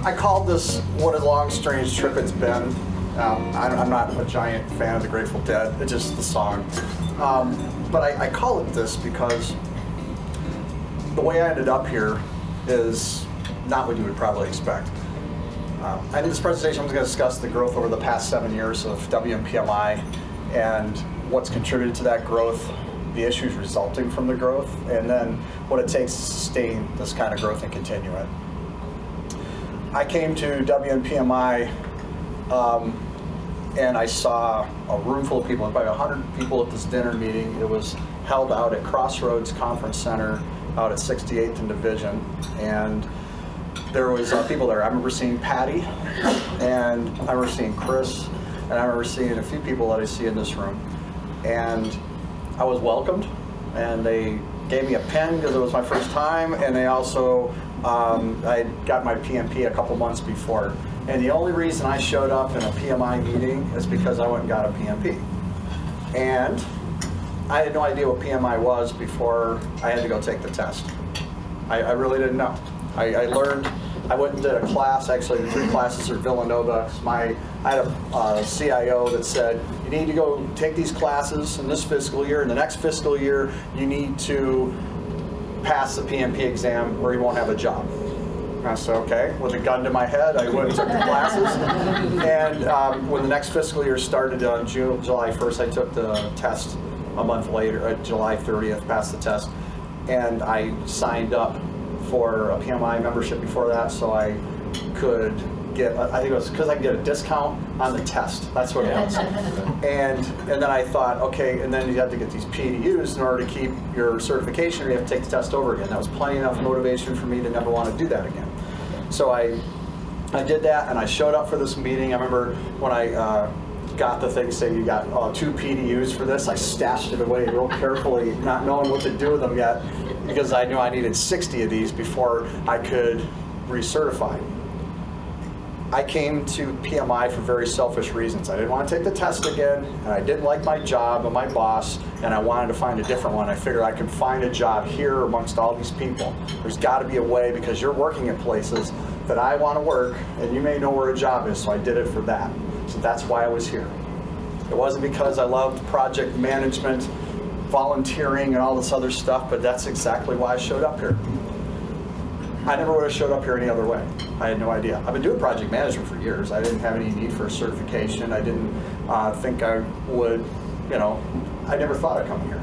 I called this "What a Long Strange Trip It's Been." I'm not a giant fan of the Grateful Dead, it's just the song. But I call it this because the way I ended up here is not what you would probably expect. In this presentation, I'm going to discuss the growth over the past 7 years of Wmpmi and what's contributed to that growth, the issues resulting from the growth, and then what it takes to sustain this kind of growth and continue it. I came to Wmpmi and I saw a room full of people, probably 100 people at this dinner meeting. It was held out at Crossroads Conference Center out at 68th and Division, and there was people there. I remember seeing Patty, and I remember seeing Chris, and I remember seeing a few people that I see in this room. And I was welcomed, and they gave me a pen because it was my first time, and they also, I got my PMP a couple months before. And the only reason I showed up in a PMI meeting is because I went and got a PMP. And I had no idea what PMI was before I had to go take the test. I really didn't know. I learned, I went and did a class, actually 3 classes at Villanova. I had a CIO that said, you need to go take these classes in this fiscal year. In the next fiscal year, you need to pass the PMP exam or you won't have a job. And I said, okay, with a gun to my head, I went and took the classes. And when the next fiscal year started on July 1st, I took the test a month later, July 30th, passed the test. And I signed up for a PMI membership before that, so I could get, I think it was because I could get a discount on the test. That's what it was. And then I thought, okay, and then you have to get these PDUs in order to keep your certification, or you have to take the test over again. That was plenty enough motivation for me to never want to do that again. So I did that, and I showed up for this meeting. I remember when I got the thing saying you got 2 PDUs for this, I stashed it away real carefully, not knowing what to do with them yet, because I knew I needed 60 of these before I could recertify. I came to PMI for very selfish reasons. I didn't want to take the test again, and I didn't like my job and my boss, and I wanted to find a different one. I figured I could find a job here amongst all these people. There's got to be a way, because you're working at places that I want to work, and you may know where a job is, so I did it for that. So that's why I was here. It wasn't because I loved project management, volunteering, and all this other stuff, but that's exactly why I showed up here. I never would have showed up here any other way. I had no idea. I've been doing project management for years. I didn't have any need for a certification. I didn't think I would, I never thought of coming here.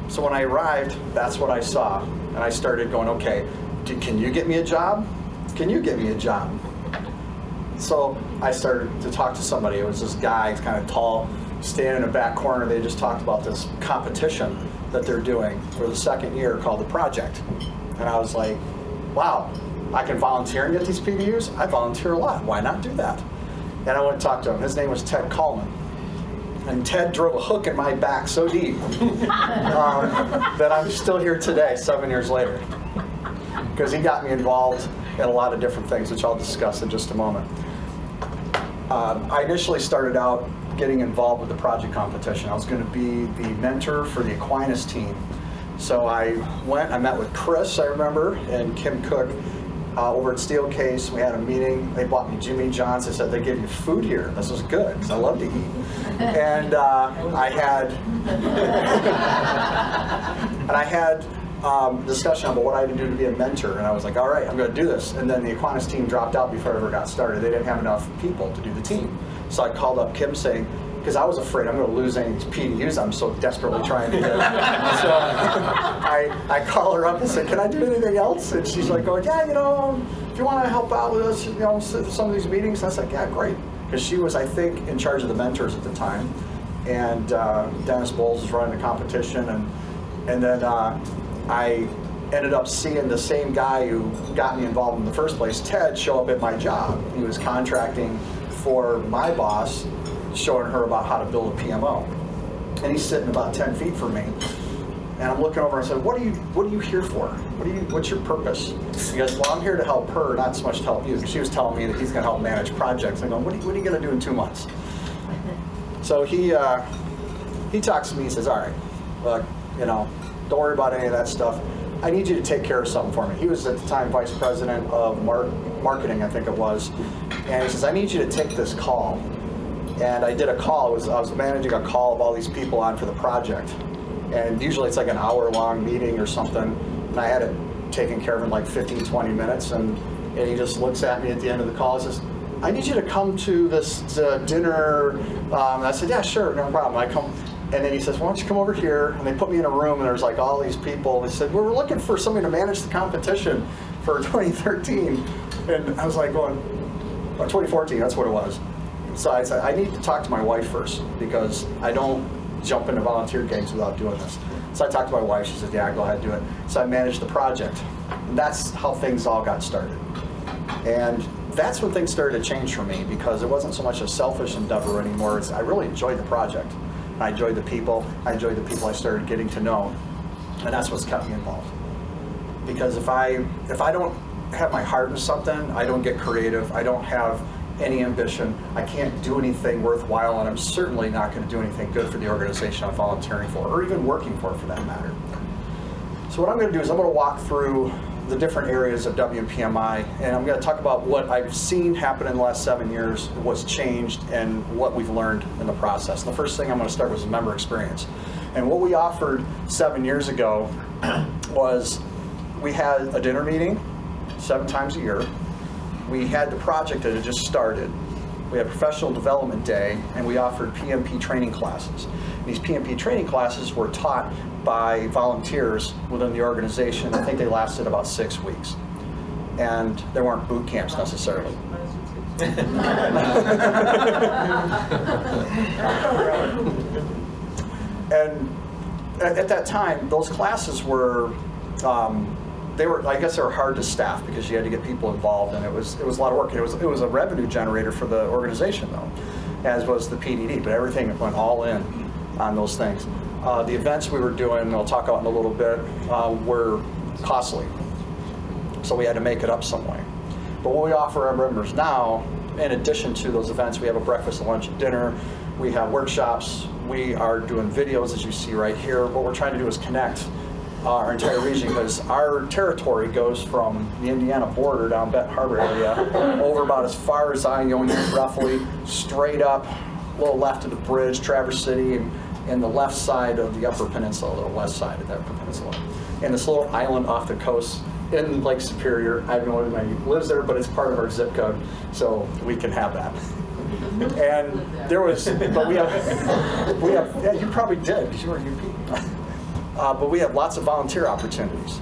So when I arrived, that's what I saw. And I started going, okay, can you get me a job? Can you get me a job? So I started to talk to somebody. It was this guy, kind of tall, standing in the back corner. They just talked about this competition that they're doing for the second year called The Project. And I was like, wow, I can volunteer and get these PDUs? I volunteer a lot. Why not do that? And I went and talked to him. His name was Ted Coleman. And Ted drove a hook in my back so deep that I'm still here today, 7 years later. Because he got me involved in a lot of different things, which I'll discuss in just a moment. I initially started out getting involved with the project competition. I was going to be the mentor for the Aquinas team. So I went, I met with Chris, I remember, and Kim Cook over at Steelcase. We had a meeting. They bought me Jimmy John's. They said they give you food here. This was good, because I love to eat. And I had discussion about what I had to do to be a mentor, and I was like, all right, I'm going to do this. And then the Aquinas team dropped out before I ever got started. They didn't have enough people to do the team. So I called up Kim saying, because I was afraid I'm going to lose any of these PDUs I'm so desperately trying to get. So I call her up and say, can I do anything else? And she's like, oh yeah, if you want to help out with us, some of these meetings. And I was like, yeah, great. Because she was, I think, in charge of the mentors at the time. And Dennis Bowles was running the competition. And then I ended up seeing the same guy who got me involved in the first place, Ted, show up at my job. He was contracting for my boss, showing her about how to build a PMO. And he's sitting about 10 feet from me. And I'm looking over and I said, what are you here for? What's your purpose? He goes, well, I'm here to help her, not so much to help you. She was telling me that he's going to help manage projects. I go, what are you going to do in 2 months? So he talks to me, he says, all right, look, don't worry about any of that stuff. I need you to take care of something for me. He was at the time vice president of marketing, I think it was. And he says, I need you to take this call. And I did a call. I was managing a call of all these people on for the project. And usually it's like an hour-long meeting or something. And I had it taken care of in like 15, 20 minutes. And he just looks at me at the end of the call and says, I need you to come to this dinner. And I said, yeah, sure, no problem. I come. And then he says, why don't you come over here? And they put me in a room, and there's like all these people. They said, well, we're looking for somebody to manage the competition for 2013. And I was like going, 2014, that's what it was. So I said, I need to talk to my wife first, because I don't jump into volunteer gigs without doing this. So I talked to my wife. She said, yeah, go ahead, do it. So I managed the project. And that's how things all got started. And that's when things started to change for me, because it wasn't so much a selfish endeavor anymore. I really enjoyed the project. I enjoyed the people. I enjoyed the people I started getting to know, and that's what's kept me involved. Because if I don't have my heart in something, I don't get creative. I don't have any ambition. I can't do anything worthwhile, and I'm certainly not going to do anything good for the organization I'm volunteering for, or even working for that matter. So what I'm going to do is I'm going to walk through the different areas of WPMI, and I'm going to talk about what I've seen happen in the last 7 years, what's changed, and what we've learned in the process. And the first thing I'm going to start with is member experience. And what we offered 7 years ago was we had a dinner meeting 7 times a year. We had the project that had just started. We had professional development day, and we offered PMP training classes. And these PMP training classes were taught by volunteers within the organization. I think they lasted about 6 weeks. And there weren't boot camps necessarily. And at that time, those classes were, I guess they were hard to staff, because you had to get people involved, and it was a lot of work. It was a revenue generator for the organization, though, as was the PDD, but everything went all in on those things. The events we were doing, and I'll talk about in a little bit, were costly. So we had to make it up some way. But what we offer our members now, in addition to those events, we have a breakfast, a lunch, and dinner. We have workshops. We are doing videos, as you see right here. What we're trying to do is connect our entire region, because our territory goes from the Indiana border down Benton Harbor area over about as far as Ionia, roughly, straight up, a little left of the bridge, Traverse City, and the left side of the Upper Peninsula, the west side of the Upper Peninsula. And this little island off the coast in Lake Superior. I don't know if anybody lives there, but it's part of our zip code, so we can have that. And there was, but we have, yeah, you probably did, because you were UP. But we have lots of volunteer opportunities.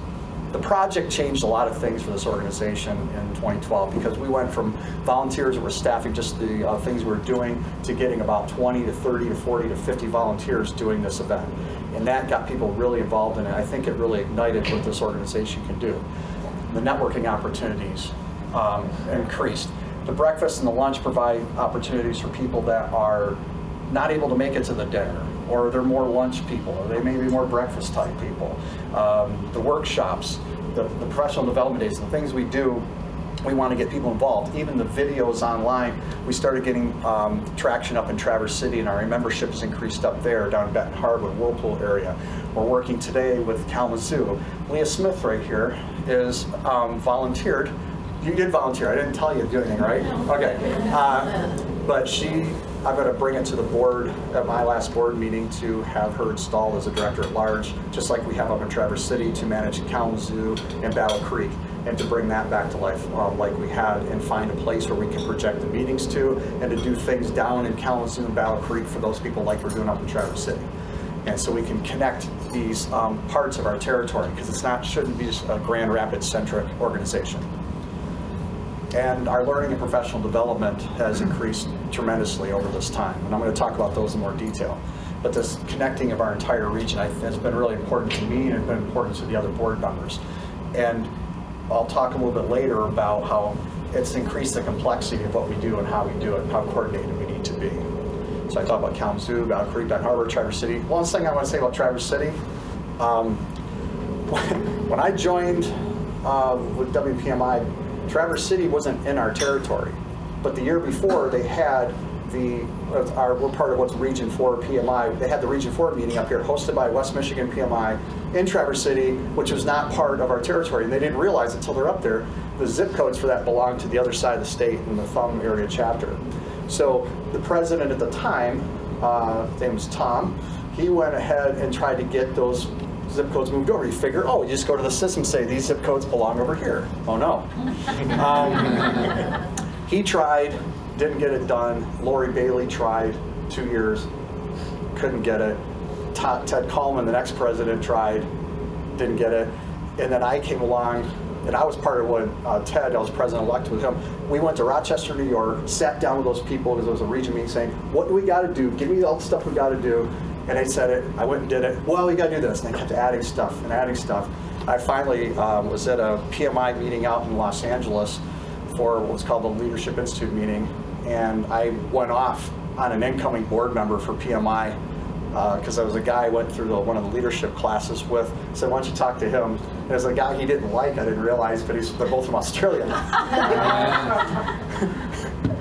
The project changed a lot of things for this organization in 2012, because we went from volunteers that were staffing just the things we were doing to getting about 20 to 30 to 40 to 50 volunteers doing this event. And that got people really involved in it. I think it really ignited what this organization can do. The networking opportunities increased. The breakfast and the lunch provide opportunities for people that are not able to make it to the dinner, or they're more lunch people, or they may be more breakfast type people. The workshops, the professional development days, the things we do, we want to get people involved. Even the videos online, we started getting traction up in Traverse City, and our membership has increased up there, down in Benton Harbor, Whirlpool area. We're working today with Kalamazoo. Leah Smith right here is volunteered. You did volunteer, I didn't tell you to do anything, right? Okay, but I'm going to bring it to the board at my last board meeting to have her installed as a director at large, just like we have up in Traverse City, to manage Kalamazoo and Battle Creek, and to bring that back to life like we had, and find a place where we can project the meetings to, and to do things down in Kalamazoo and Battle Creek for those people like we're doing up in Traverse City. And so we can connect these parts of our territory, because shouldn't be just a Grand Rapids-centric organization. And our learning and professional development has increased tremendously over this time. And I'm going to talk about those in more detail. But this connecting of our entire region has been really important to me, and it's been important to the other board members. And I'll talk a little bit later about how it's increased the complexity of what we do and how we do it, and how coordinated we need to be. So I talked about Kalamazoo, Battle Creek, Benton Harbor, Traverse City. One thing I want to say about Traverse City, when I joined with WPMI, Traverse City wasn't in our territory, but the year before they had we're part of what's Region 4 PMI. They had the Region 4 meeting up here, hosted by West Michigan PMI in Traverse City, which was not part of our territory. And they didn't realize until they're up there, the zip codes for that belong to the other side of the state in the Thumb area chapter. So the president at the time, his name was Tom, he went ahead and tried to get those zip codes moved over. You figure, oh, you just go to the system and say, these zip codes belong over here. Oh no. He tried, didn't get it done. Lori Bailey tried 2 years, couldn't get it. Ted Coleman, the next president, tried, didn't get it. And then I came along, and I was part of when Ted, I was president-elect with him. We went to Rochester, New York, sat down with those people because it was a region meeting saying, what do we got to do? Give me all the stuff we got to do. And they said it, I went and did it. Well, we got to do this. And they kept adding stuff and adding stuff. I finally was at a PMI meeting out in Los Angeles for what was called the Leadership Institute meeting. And I went off on an incoming board member for PMI because there was a guy I went through one of the leadership classes with. Said, why don't you talk to him? And there's a guy he didn't like, I didn't realize, but they're both from Australia.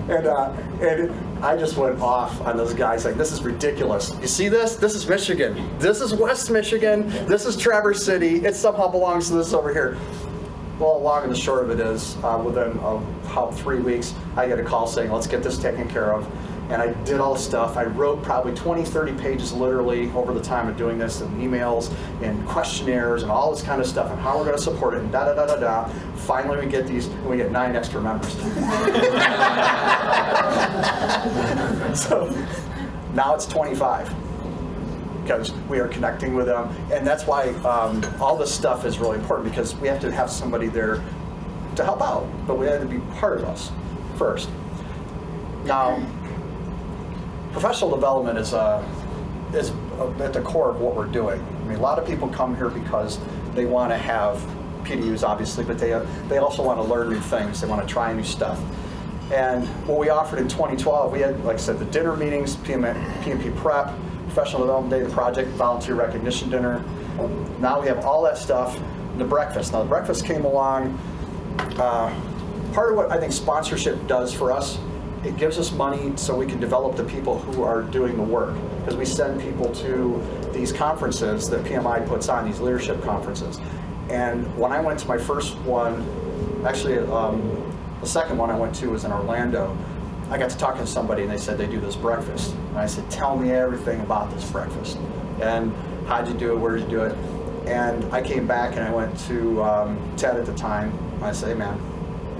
And I just went off on those guys like, this is ridiculous. You see this? This is Michigan. This is West Michigan. This is Traverse City. It somehow belongs to this over here. Well, long and the short of it is, within about 3 weeks, I get a call saying, let's get this taken care of. And I did all the stuff. I wrote probably 20, 30 pages literally over the time of doing this, and emails and questionnaires and all this kind of stuff and how we're going to support it and da-da-da-da-da. Finally, we get these, and we get 9 extra members. So now it's 25 because we are connecting with them. And that's why all this stuff is really important, because we have to have somebody there to help out, but we have to be part of us first. Now, professional development is at the core of what we're doing. I mean, a lot of people come here because they want to have PDUs, obviously, but they also want to learn new things. They want to try new stuff. And what we offered in 2012, we had, like I said, the dinner meetings, PMP prep, professional development day, the project, volunteer recognition dinner. Now we have all that stuff. The breakfast. Now the breakfast came along. Part of what I think sponsorship does for us, it gives us money so we can develop the people who are doing the work. Because we send people to these conferences that PMI puts on, these leadership conferences. And when I went to my first one, actually the second one I went to was in Orlando, I got to talking to somebody and they said they do this breakfast. And I said, tell me everything about this breakfast. And how'd you do it, where did you do it? And I came back and I went to Ted at the time. And I said, hey man,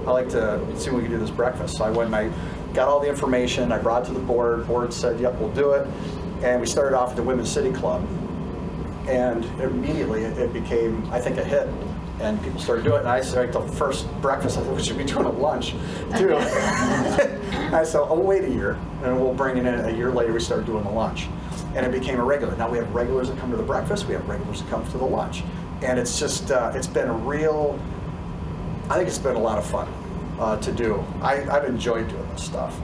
I'd like to see if we can do this breakfast. So I went and I got all the information, I brought it to the board. Board said, yep, we'll do it. And we started off at the Women's City Club. And immediately it became, I think, a hit. And people started doing it. And I said, the first breakfast, I thought we should be doing at lunch, too. I said, oh, wait a year, and we'll bring it in. A year later, we started doing the lunch. And it became a regular. Now we have regulars that come to the breakfast. We have regulars that come to the lunch. And it's just, it's been a real, I think it's been a lot of fun to do. I've enjoyed doing this stuff.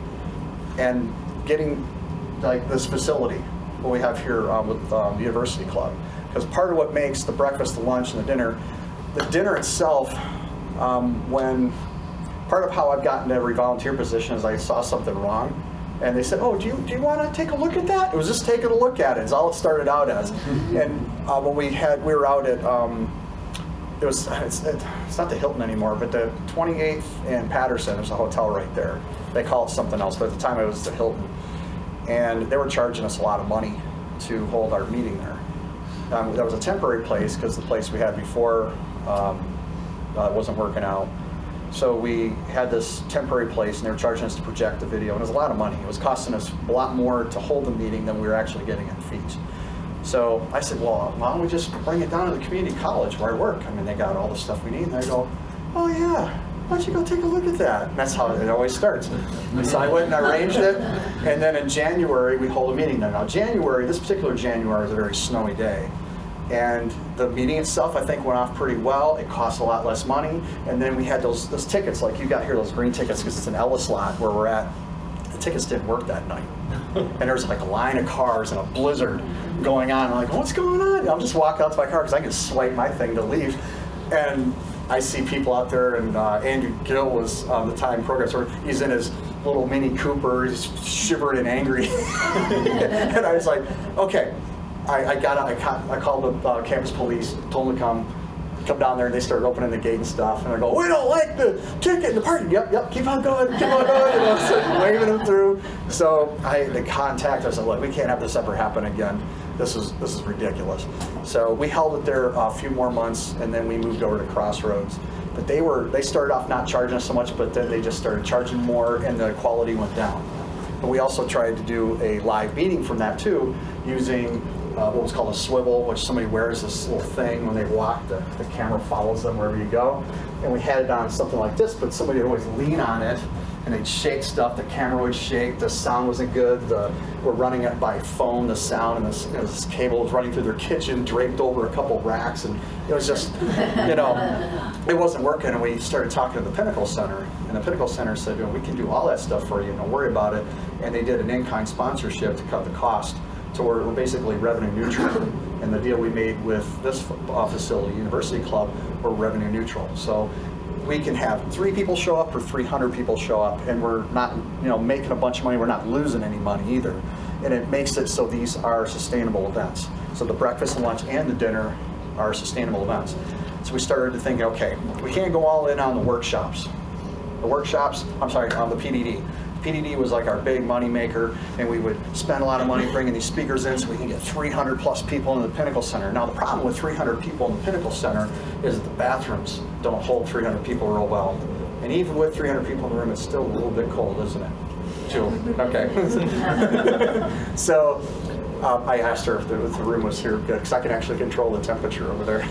And getting, like, this facility, what we have here with the University Club. Because part of what makes the breakfast, the lunch, and the dinner itself, part of how I've gotten to every volunteer position is I saw something wrong, and they said, oh, do you want to take a look at that? It was just taking a look at it. It's all it started out as. And when we were out at, it's not the Hilton anymore, but the 28th and Patterson, there's a hotel right there. They call it something else, but at the time it was the Hilton. And they were charging us a lot of money to hold our meeting there. That was a temporary place because the place we had before wasn't working out. So we had this temporary place, and they were charging us to project the video, and it was a lot of money. It was costing us a lot more to hold the meeting than we were actually getting in fees. So I said, well, why don't we just bring it down to the community college where I work? I mean, they got all the stuff we need, and they go, oh yeah, why don't you go take a look at that? And that's how it always starts. So I went and I arranged it, and then in January, we hold a meeting there. Now January, this particular January is a very snowy day. And the meeting itself, I think, went off pretty well. It cost a lot less money. And then we had those tickets, like you got here, those green tickets, because it's an Ellis lot where we're at. The tickets didn't work that night. And there was like a line of cars and a blizzard going on. I'm like, what's going on? I'm just walking out to my car because I can swipe my thing to leave. And I see people out there, and Andrew Gill was the time program, so he's in his little Mini Cooper, he's shivering and angry. And I was like, okay. I called the campus police, told them to come down there, and they started opening the gate and stuff. And I go, we don't like the ticket in the parking. Yep, keep on going. So waving them through. So the contact, I said, look, we can't have this ever happen again. This is ridiculous. So we held it there a few more months, and then we moved over to Crossroads. But they started off not charging us so much, but then they just started charging more, and the quality went down. But we also tried to do a live meeting from that too, using what was called a swivel, which somebody wears this little thing when they walk, the camera follows them wherever you go. And we had it on something like this, but somebody would always lean on it, and they'd shake stuff, the camera would shake, the sound wasn't good, we're running it by phone, the sound, and this cable was running through their kitchen, draped over a couple racks, and it was just, it wasn't working. And we started talking to the Pinnacle Center, and the Pinnacle Center said, we can do all that stuff for you, don't worry about it. And they did an in-kind sponsorship to cut the cost. So we're basically revenue neutral. And the deal we made with this facility, University Club, we're revenue neutral. So we can have 3 people show up or 300 people show up, and we're not making a bunch of money, we're not losing any money either. And it makes it so these are sustainable events. So the breakfast and lunch and the dinner are sustainable events. So we started to think, okay, we can't go all in on the workshops. On the PDD. PDD was like our big money maker, and we would spend a lot of money bringing these speakers in so we can get 300 plus people in the Pinnacle Center. Now the problem with 300 people in the Pinnacle Center is that the bathrooms don't hold 300 people real well. And even with 300 people in the room, it's still a little bit cold, isn't it? Okay. So I asked her if the room was here good, because I can actually control the temperature over there.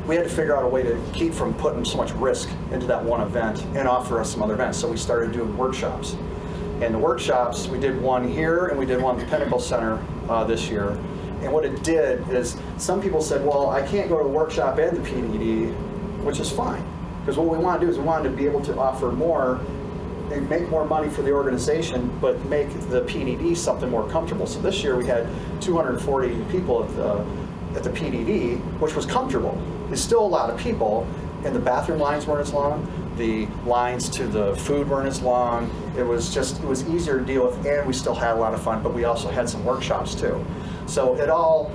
We had to figure out a way to keep from putting so much risk into that one event and offer us some other events. So we started doing workshops. And the workshops, we did one here and we did one at the Pinnacle Center this year. And what it did is some people said, well, I can't go to the workshop and the PDD, which is fine. Because what we want to do is we wanted to be able to offer more and make more money for the organization, but make the PDD something more comfortable. So this year we had 240 people at the PDD, which was comfortable. It's still a lot of people, and the bathroom lines weren't as long, the lines to the food weren't as long. It was easier to deal with, and we still had a lot of fun, but we also had some workshops too. So it all,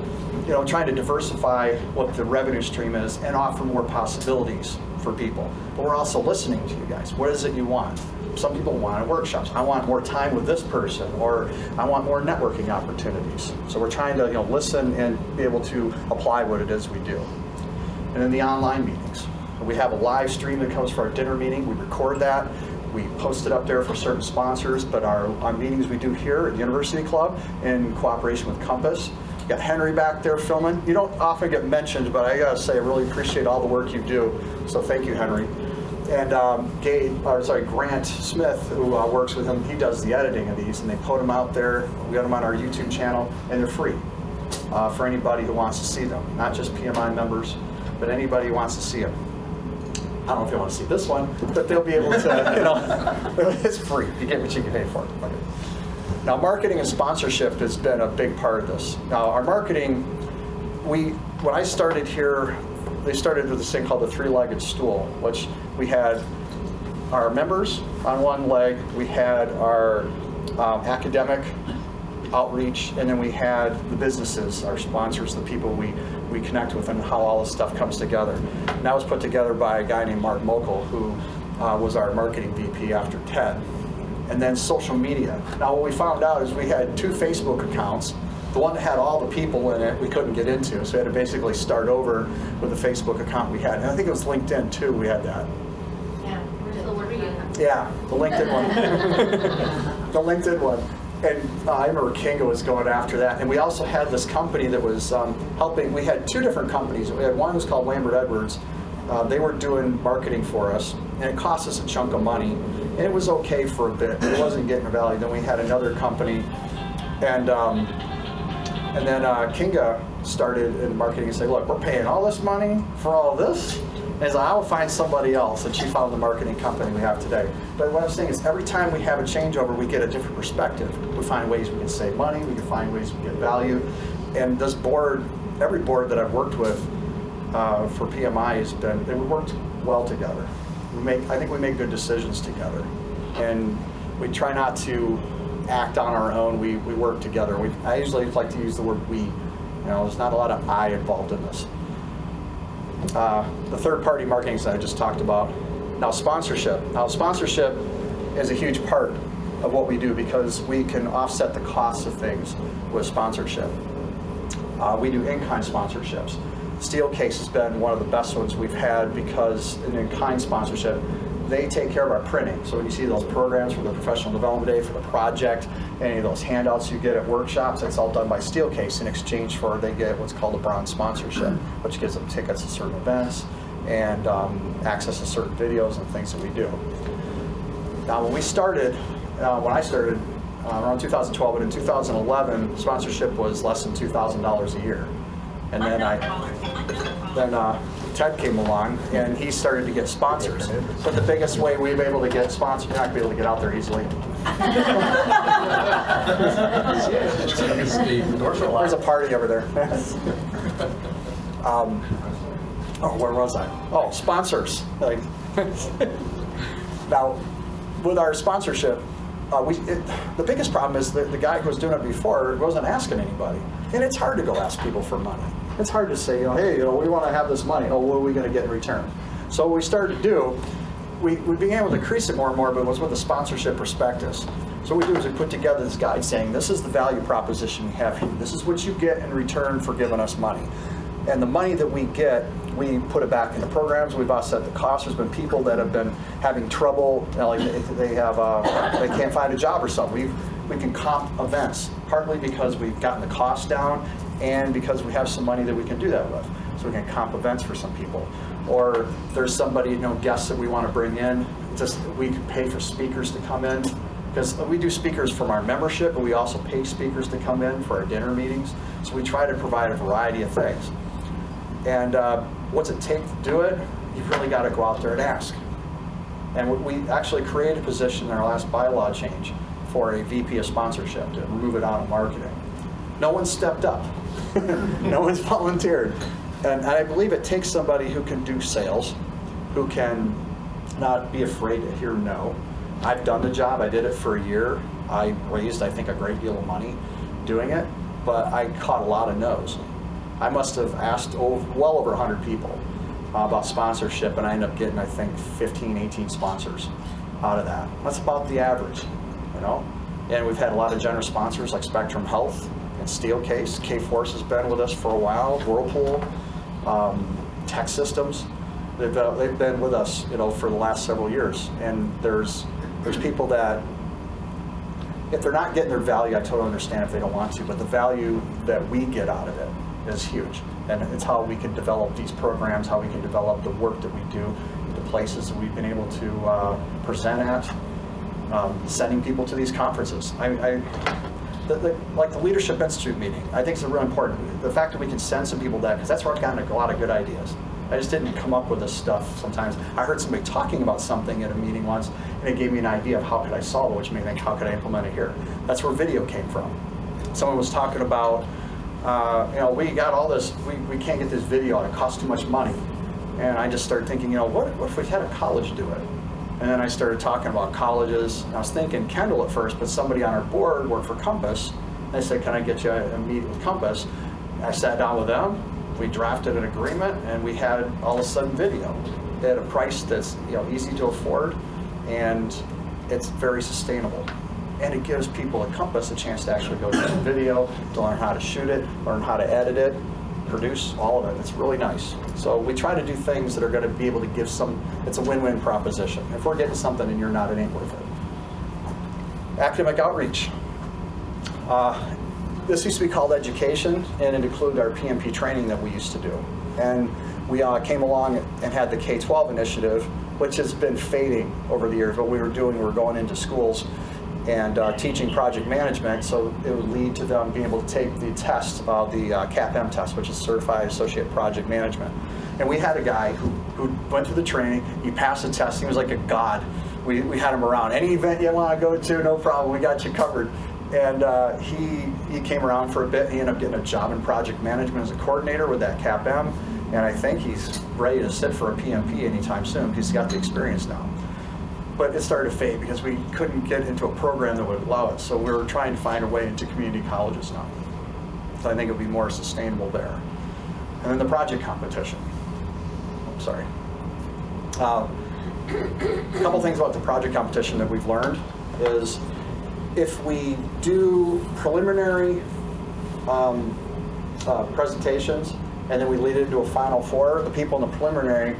trying to diversify what the revenue stream is and offer more possibilities for people. But we're also listening to you guys. What is it you want? Some people want workshops. I want more time with this person, or I want more networking opportunities. So we're trying to listen and be able to apply what it is we do. And then the online meetings. We have a live stream that comes for our dinner meeting. We record that. We post it up there for certain sponsors, but our meetings we do here at the University Club in cooperation with Compass. We got Henry back there filming. You don't often get mentioned, but I gotta say I really appreciate all the work you do. So thank you, Henry. And Grant Smith, who works with him, he does the editing of these, and they put them out there. We got them on our YouTube channel, and they're free for anybody who wants to see them. Not just PMI members, but anybody who wants to see them. I don't know if they want to see this one, but they'll be able to, it's free. You get what you can pay for. Okay. Now, marketing and sponsorship has been a big part of this. Now, our marketing, when I started here, they started with this thing called the 3-legged stool, which we had our members on one leg, we had our academic outreach, and then we had the businesses, our sponsors, the people we connect with, and how all this stuff comes together. And that was put together by a guy named Mark Mokel, who was our marketing VP after Ted. And then social media. Now what we found out is we had 2 Facebook accounts. The one that had all the people in it, we couldn't get into, so we had to basically start over with the Facebook account we had. And I think it was LinkedIn too, we had that. Yeah, we're still working on that. Yeah, the LinkedIn one. The LinkedIn one. And I remember Kinga was going after that. And we also had this company that was helping. We had 2 different companies. We had one that was called Lambert Edwards. They were doing marketing for us, and it cost us a chunk of money. And it was okay for a bit, but it wasn't getting value. Then we had another company, and then Kinga started in marketing and said, look, we're paying all this money for all this. And he's like, I will find somebody else. And she found the marketing company we have today. But what I'm saying is every time we have a changeover, we get a different perspective. We find ways we can save money, we can find ways we get value. And this board, every board that I've worked with, for PMI has been that we worked well together. I think we make good decisions together, and we try not to act on our own. We work together. I usually like to use the word we. There's not a lot of I involved in this. The third-party marketing that I just talked about. Now sponsorship. Now sponsorship is a huge part of what we do because we can offset the costs of things with sponsorship. We do in-kind sponsorships. Steelcase has been one of the best ones we've had because in in-kind sponsorship, they take care of our printing. So when you see those programs for the professional development day, for the project, any of those handouts you get at workshops, that's all done by Steelcase in exchange for they get what's called a bronze sponsorship, which gives them tickets to certain events and access to certain videos and things that we do. Now when I started around 2012, but in 2011, sponsorship was less than $2,000 a year. And then Ted came along and he started to get sponsors. But the biggest way we were able to get sponsors, you're not going to be able to get out there easily. There's a party over there. Where was I? Oh, sponsors. Now, with our sponsorship, the biggest problem is the guy who was doing it before wasn't asking anybody. And it's hard to go ask people for money. It's hard to say, hey, we want to have this money. Oh, what are we going to get in return? So what we started to do, we began able to increase it more and more, but it was with a sponsorship prospectus. So what we do is we put together this guide saying, this is the value proposition we have here. This is what you get in return for giving us money. And the money that we get, we put it back into programs. We've offset the costs. There's been people that have been having trouble, like they can't find a job or something. We can comp events, partly because we've gotten the cost down and because we have some money that we can do that with. So we can comp events for some people. Or there's somebody, guests that we want to bring in, we can pay for speakers to come in. Because we do speakers from our membership, but we also pay speakers to come in for our dinner meetings. So we try to provide a variety of things. And what's it take to do it? You've really got to go out there and ask. And we actually created a position in our last bylaw change for a VP of sponsorship to move it out of marketing. No one stepped up. No one's volunteered. And I believe it takes somebody who can do sales, who can not be afraid to hear no. I've done the job. I did it for a year. I raised, I think, a great deal of money doing it, but I caught a lot of no's. I must have asked well over 100 people about sponsorship, and I ended up getting, I think, 15, 18 sponsors out of that. That's about the average, And we've had a lot of generous sponsors like Spectrum Health and Steelcase. K-Force has been with us for a while, Whirlpool, Tech Systems. They've been with us, for the last several years. And there's people that, if they're not getting their value, I totally understand if they don't want to, but the value that we get out of it is huge. And it's how we can develop these programs, how we can develop the work that we do, the places that we've been able to present at, sending people to these conferences. Like the Leadership Institute meeting, I think is really important. The fact that we can send some people that, because that's where I've gotten a lot of good ideas. I just didn't come up with this stuff sometimes. I heard somebody talking about something at a meeting once, and it gave me an idea of how could I solve it, which made me think, how could I implement it here? That's where video came from. Someone was talking about, we got all this, we can't get this video out, it costs too much money. And I just started thinking, what if we had a college do it? And then I started talking about colleges. And I was thinking Kendall at first, but somebody on our board worked for Compass. They said, can I get you a meeting with Compass? I sat down with them, we drafted an agreement, and we had all of a sudden video at a price that's easy to afford, and it's very sustainable. And it gives people at Compass a chance to actually go to the video, to learn how to shoot it, learn how to edit it, produce all of it. It's really nice. So we try to do things that are going to be able to give it's a win-win proposition. If we're getting something and you're not, it ain't worth it. Academic outreach. This used to be called education, and it included our PMP training that we used to do. And we came along and had the K-12 initiative, which has been fading over the years. What we were doing, we were going into schools and teaching project management, so it would lead to them being able to take the test, the CAPM test, which is Certified Associate Project Management. And we had a guy who went through the training, he passed the test, he was like a god. We had him around. Any event you want to go to, no problem, we got you covered. And he came around for a bit. He ended up getting a job in project management as a coordinator with that CAPM. And I think he's ready to sit for a PMP anytime soon because he's got the experience now. But it started to fade because we couldn't get into a program that would allow it. So we're trying to find a way into community colleges now. So I think it'll be more sustainable there. And then the project competition. I'm sorry. A couple things about the project competition that we've learned is if we do preliminary presentations and then we lead it into a final four, the people in the preliminary,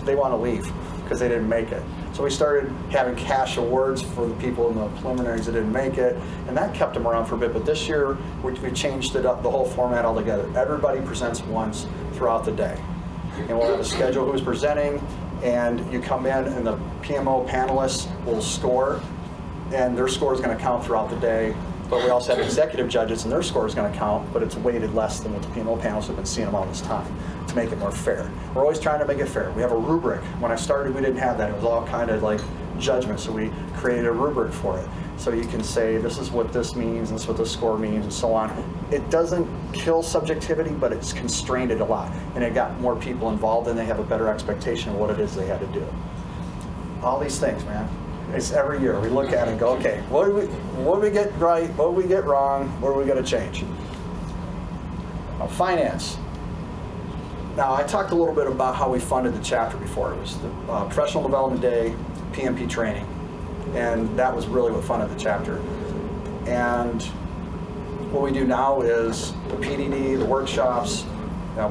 they want to leave because they didn't make it. So we started having cash awards for the people in the preliminaries that didn't make it, and that kept them around for a bit. But this year, we changed it up, the whole format altogether. Everybody presents once throughout the day. And we'll have a schedule who's presenting, and you come in and the PMO panelists will score, and their score is going to count throughout the day. But we also have executive judges, and their score is going to count, but it's weighted less than what the PMO panelists have been seeing them all this time to make it more fair. We're always trying to make it fair. We have a rubric. When I started, we didn't have that. It was all kind of like judgment, so we created a rubric for it. So you can say, this is what this means, and this is what this score means, and so on. It doesn't kill subjectivity, but it's constrained it a lot. And it got more people involved, and they have a better expectation of what it is they had to do. All these things, man. It's every year. We look at it and go, okay, what do we get right? What do we get wrong? What are we going to change? Now, finance. Now, I talked a little bit about how we funded the chapter before. It was the Professional Development Day, PMP training, and that was really what funded the chapter. And what we do now is the PDD, the workshops,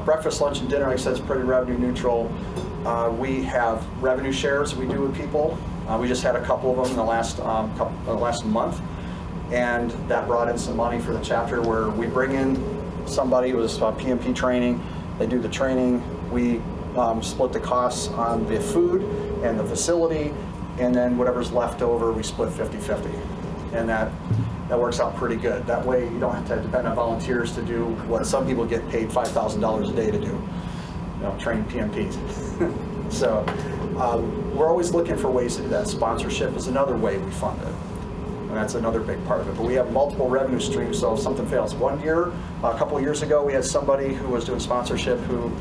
breakfast, lunch, and dinner, like I said, is pretty revenue neutral. We have revenue shares we do with people. We just had a couple of them in the last month, and that brought in some money for the chapter where we bring in somebody who was PMP training. They do the training. We split the costs on the food and the facility, and then whatever's left over, we split 50-50. And that works out pretty good. That way, you don't have to depend on volunteers to do what some people get paid $5,000 a day to do, train PMPs. So we're always looking for ways to do that. Sponsorship is another way we fund it. And that's another big part of it. But we have multiple revenue streams, so if something fails. One year, a couple of years ago, we had somebody who was doing sponsorship who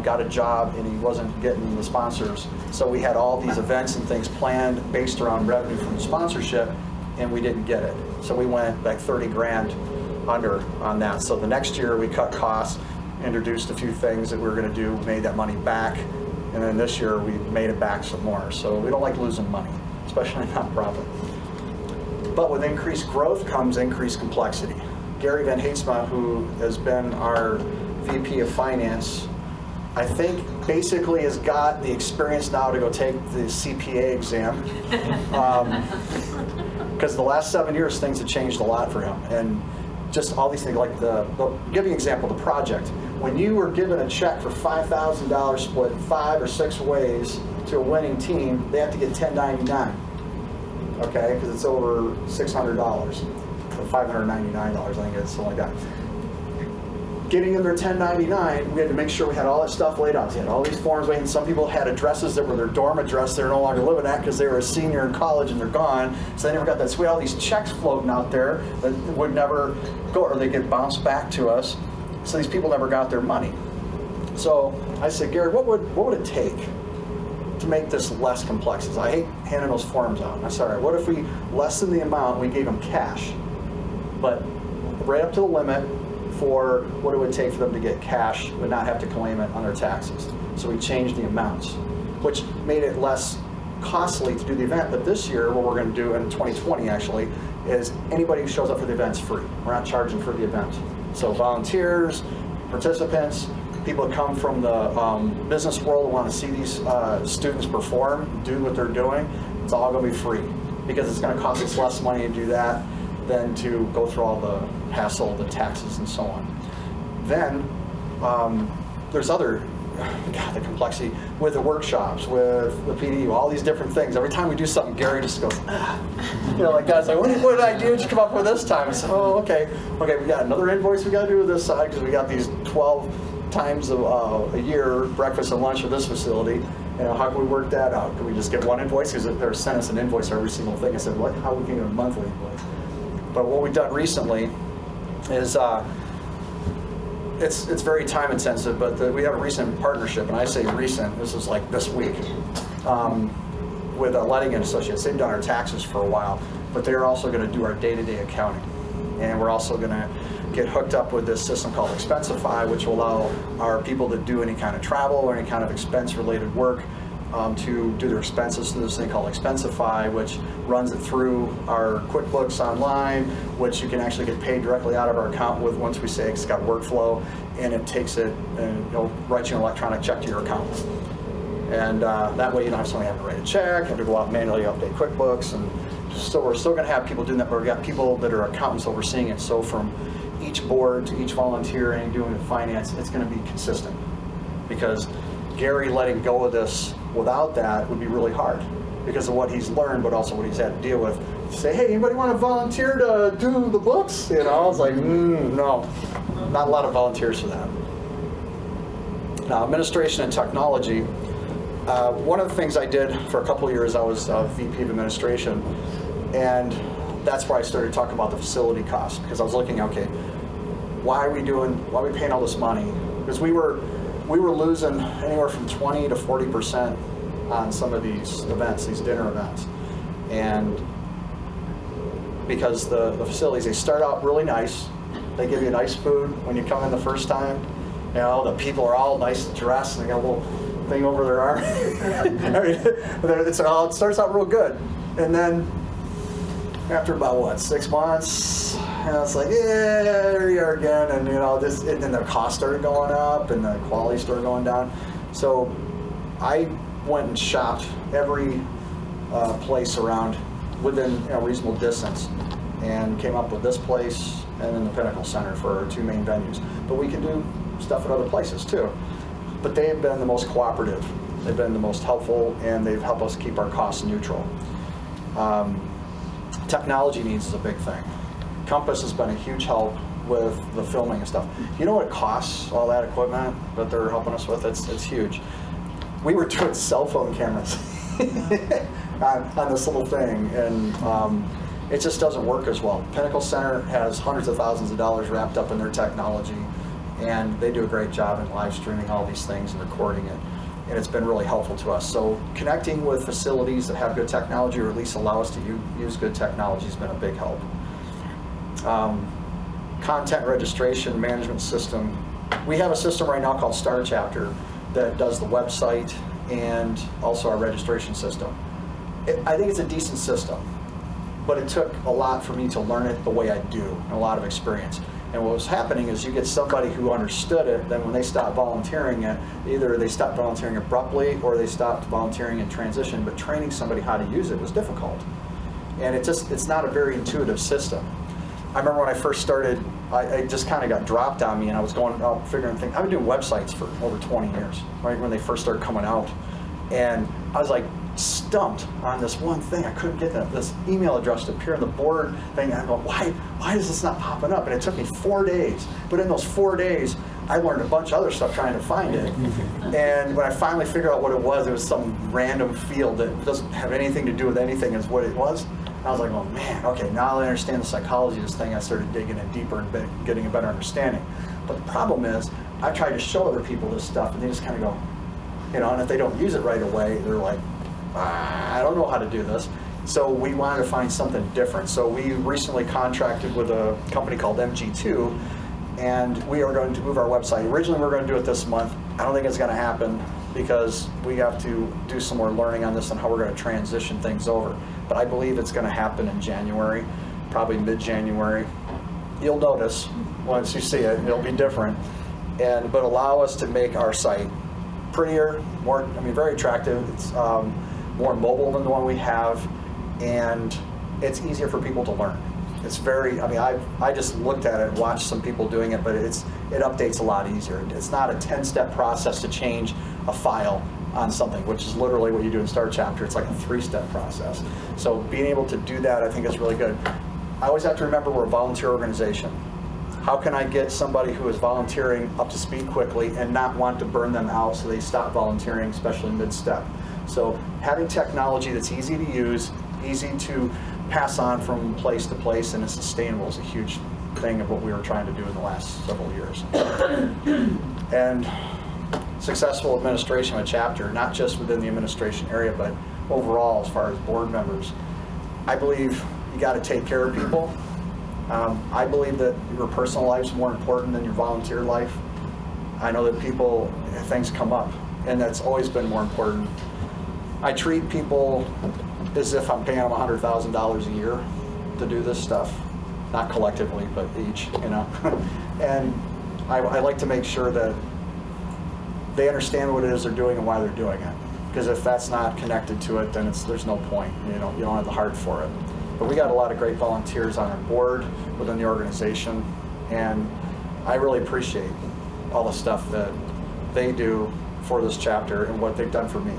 got a job and he wasn't getting the sponsors. So we had all these events and things planned based around revenue from the sponsorship, and we didn't get it. So we went like 30 grand under on that. So the next year, we cut costs, introduced a few things that we were going to do, made that money back. And then this year, we made it back some more. So we don't like losing money, especially in nonprofit. But with increased growth comes increased complexity. Gary Van Heetsma, who has been our VP of Finance, I think basically has got the experience now to go take the CPA exam. Because the last 7 years, things have changed a lot for him. And just all these things, like I'll give you an example, the project. When you were given a check for $5,000 split 5 or 6 ways to a winning team, they have to get $1099, okay? Because it's over $600, or $599, I think it's something like that. Getting in their $1099, we had to make sure we had all that stuff laid out. So we had all these forms waiting. Some people had addresses that were their dorm address they're no longer living at because they were a senior in college and they're gone. So they never got that. So we had all these checks floating out there that would never go, or they get bounced back to us. So these people never got their money. So I said, Gary, what would it take to make this less complex? I hate handing those forms out. And I said, all right, what if we lessen the amount, we gave them cash, but right up to the limit for what it would take for them to get cash, but not have to claim it on their taxes. So we changed the amounts, which made it less costly to do the event. But this year, what we're going to do in 2020 actually, is anybody who shows up for the event's free. We're not charging for the event. So volunteers, participants, people that come from the business world who want to see these students perform, do what they're doing, it's all going to be free because it's going to cost us less money to do that than to go through all the hassle, the taxes, and so on. Then there's other, the complexity with the workshops, with the PD, all these different things. Every time we do something, Gary just goes, like guys, like, what idea did you come up with this time? I said, oh, okay, we got another invoice we got to do with this side because we got these 12 times a year breakfast and lunch at this facility. How can we work that out? Can we just get one invoice? Because they're sending us an invoice for every single thing. I said, what? How we can get a monthly invoice? But what we've done recently is it's very time intensive, but we have a recent partnership, and I say recent, this is like this week, with Letting and Associates. They've done our taxes for a while, but they're also going to do our day-to-day accounting. And we're also going to get hooked up with this system called Expensify, which will allow our people to do any kind of travel or any kind of expense-related work to do their expenses through this thing called Expensify, which runs it through our QuickBooks online, which you can actually get paid directly out of our account with once we say it's got workflow, and it takes it and it'll write you an electronic check to your account. And that way you don't have somebody having to write a check, have to go out and manually update QuickBooks, and so we're still going to have people doing that, but we've got people that are accountants overseeing it. So from each board to each volunteer and doing the finance, it's going to be consistent. Because Gary letting go of this without that would be really hard because of what he's learned, but also what he's had to deal with. Say, hey, anybody want to volunteer to do the books? You know, it's like, no, not a lot of volunteers for that. Now, administration and technology. One of the things I did for a couple of years, I was VP of administration, and that's where I started talking about the facility costs, because I was looking, okay, why are we paying all this money? Because we were losing anywhere from 20 to 40% on some of these events, these dinner events. And because the facilities, they start out really nice. They give you nice food when you come in the first time. You know, the people are all nice dressed, and they got a little thing over their arm. It starts out real good. And then after about, 6 months, it's like, yeah, there you are again. And, and then the cost started going up and the quality started going down. So I went and shopped every place around within a reasonable distance and came up with this place and then the Pinnacle Center for our two main venues. But we can do stuff at other places too. But they've been the most cooperative. They've been the most helpful, and they've helped us keep our costs neutral. Technology needs is a big thing. Compass has been a huge help with the filming and stuff. You know what it costs, all that equipment that they're helping us with? It's huge. We were doing cell phone cameras on this little thing, and it just doesn't work as well. Pinnacle Center has hundreds of thousands of dollars wrapped up in their technology, and they do a great job in live streaming all these things and recording it, and it's been really helpful to us. So connecting with facilities that have good technology, or at least allow us to use good technology, has been a big help. Content registration management system. We have a system right now called Other Chapter that does the website and also our registration system. I think it's a decent system, but it took a lot for me to learn it the way I do, and a lot of experience. And what was happening is you get somebody who understood it, then when they stop volunteering it, either they stopped volunteering abruptly or they stopped volunteering in transition, but training somebody how to use it was difficult. And it's not a very intuitive system. I remember when I first started, I just kind of got dropped on me, and I was going out figuring things. I've been doing websites for over 20 years, right, when they first started coming out. And I was like stumped on this one thing. I couldn't get this email address to appear on the board thing. And I go, why is this not popping up? And it took me 4 days. But in those 4 days, I learned a bunch of other stuff trying to find it. And when I finally figured out what it was some random field that doesn't have anything to do with anything is what it was. And I was like, oh man, okay, now that I understand the psychology of this thing, I started digging in deeper and getting a better understanding. But the problem is, I tried to show other people this stuff, and they just kind of go, and if they don't use it right away, they're like, I don't know how to do this. So we wanted to find something different. So we recently contracted with a company called MG2, and we are going to move our website. Originally, we were going to do it this month. I don't think it's going to happen because we have to do some more learning on this and how we're going to transition things over. But I believe it's going to happen in January, probably mid-January. You'll notice once you see it, it'll be different. But allow us to make our site prettier, very attractive. It's more mobile than the one we have, and it's easier for people to learn. It's very, I just looked at it and watched some people doing it, but it updates a lot easier. It's not a 10-step process to change a file on something, which is literally what you do in Other Chapter. It's like a 3-step process. So being able to do that, I think, is really good. I always have to remember we're a volunteer organization. How can I get somebody who is volunteering up to speed quickly and not want to burn them out so they stop volunteering, especially mid-step? So having technology that's easy to use, easy to pass on from place to place, and is sustainable is a huge thing of what we were trying to do in the last several years. And successful administration of a chapter, not just within the administration area, but overall as far as board members. I believe you got to take care of people. I believe that your personal life is more important than your volunteer life. I know that things come up, and that's always been more important. I treat people as if I'm paying them $100,000 a year to do this stuff, not collectively, but each, And I like to make sure that they understand what it is they're doing and why they're doing it. Because if that's not connected to it, then there's no point. You don't have the heart for it. But we got a lot of great volunteers on our board within the organization, and I really appreciate all the stuff that they do for this chapter and what they've done for me.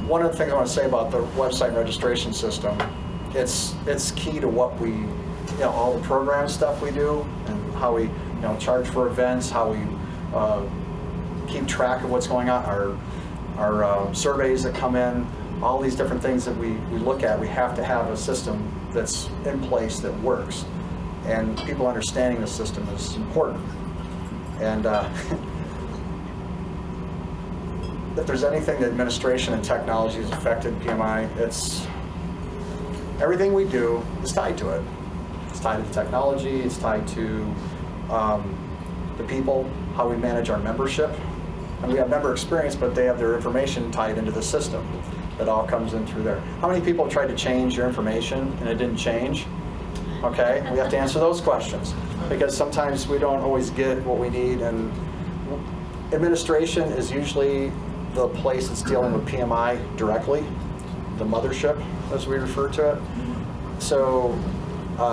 One of the things I want to say about the website registration system, it's key to what we, all the program stuff we do, and how we, charge for events, how we keep track of what's going on, our surveys that come in, all these different things that we look at. We have to have a system that's in place that works, and people understanding the system is important. And if there's anything that administration and technology has affected PMI, it's everything we do is tied to it. It's tied to the technology, it's tied to the people, how we manage our membership. And we have member experience, but they have their information tied into the system. That all comes in through there. How many people have tried to change your information and it didn't change? Okay, we have to answer those questions, because sometimes we don't always get what we need, and administration is usually the place that's dealing with PMI directly, the mothership, as we refer to it. So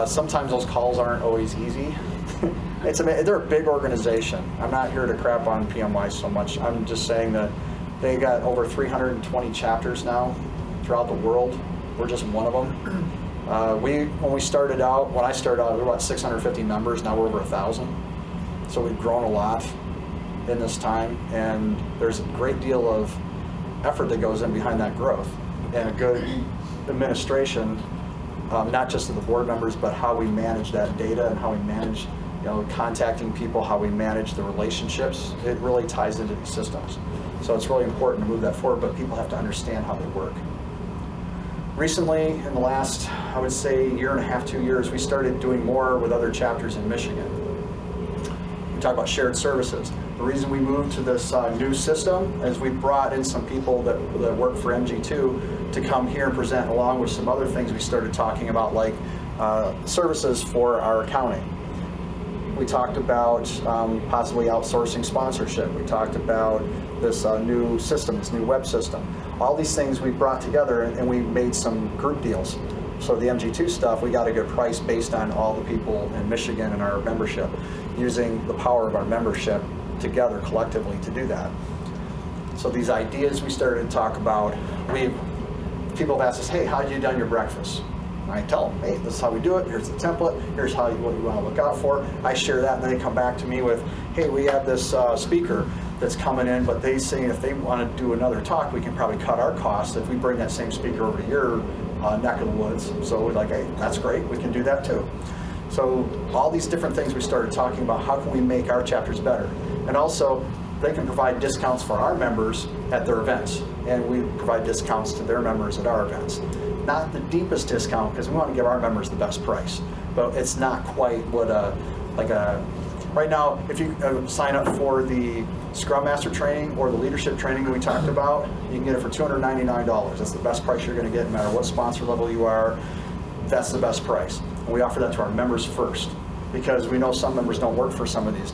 sometimes those calls aren't always easy. They're a big organization. I'm not here to crap on PMI so much. I'm just saying that they got over 320 chapters now throughout the world. We're just one of them. When I started out, we were about 650 members. Now we're over 1,000. So we've grown a lot in this time, and there's a great deal of effort that goes in behind that growth, and a good administration, not just of the board members, but how we manage that data and how we manage, contacting people, how we manage the relationships. It really ties into these systems. So it's really important to move that forward, but people have to understand how they work. Recently, in the last, I would say, year and a half, 2 years, we started doing more with other chapters in Michigan. We talk about shared services. The reason we moved to this new system is we brought in some people that work for MG2 to come here and present, along with some other things we started talking about, like services for our accounting. We talked about possibly outsourcing sponsorship. We talked about this new system, this new web system. All these things we brought together, and we made some group deals. So the MG2 stuff, we got a good price based on all the people in Michigan and our membership, using the power of our membership together collectively to do that. So these ideas we started to talk about, people have asked us, hey, how did you done your breakfast? And I tell them, hey, this is how we do it. Here's the template. Here's what you want to look out for. I share that, and then they come back to me with, hey, we have this speaker that's coming in, but they say if they want to do another talk, we can probably cut our costs if we bring that same speaker over to your neck of the woods. So we're like, hey, that's great. We can do that too. So all these different things we started talking about, how can we make our chapters better? And also, they can provide discounts for our members at their events, and we provide discounts to their members at our events. Not the deepest discount, because we want to give our members the best price, but it's not quite what right now, if you sign up for the Scrum Master training or the leadership training that we talked about, you can get it for $299. That's the best price you're going to get, no matter what sponsor level you are. That's the best price. And we offer that to our members first, because we know some members don't work for some of these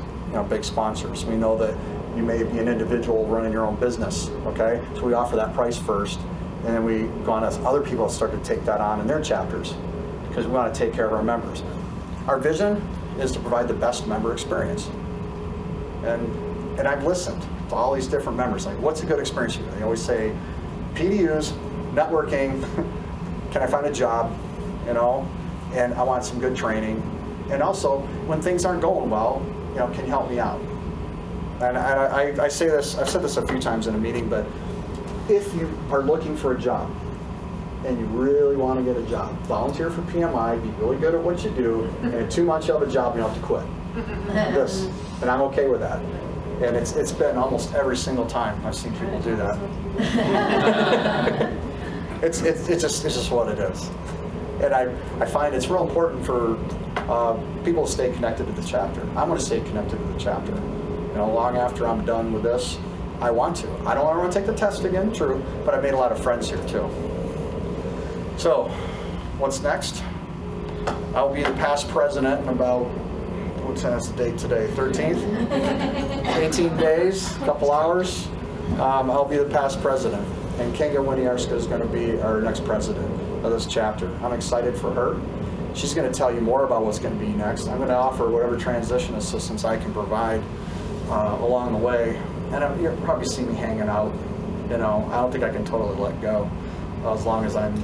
big sponsors. We know that you may be an individual running your own business, okay? So we offer that price first, and then we go on as other people start to take that on in their chapters, because we want to take care of our members. Our vision is to provide the best member experience. And I've listened to all these different members, like, what's a good experience for you? They always say, PDUs, networking, can I find a job, and I want some good training. And also, when things aren't going well, can you help me out? And I say this, I've said this a few times in a meeting, but if you are looking for a job, and you really want to get a job, volunteer for PMI, be really good at what you do, and in 2 months you have a job and you have to quit. And I'm okay with that. And it's been almost every single time I've seen people do that. It's just what it is. And I find it's real important for people to stay connected to the chapter. I'm going to stay connected to the chapter. You know, long after I'm done with this, I want to. I don't want to take the test again, true, but I made a lot of friends here too. So, what's next? I'll be the past president in about, what's the date today, 13th? 18 days, a couple hours. I'll be the past president. And Kinga Wmpmi is going to be our next president of this chapter. I'm excited for her. She's going to tell you more about what's going to be next. I'm going to offer whatever transition assistance I can provide along the way. And you'll probably see me hanging out. You know, I don't think I can totally let go as long as I'm,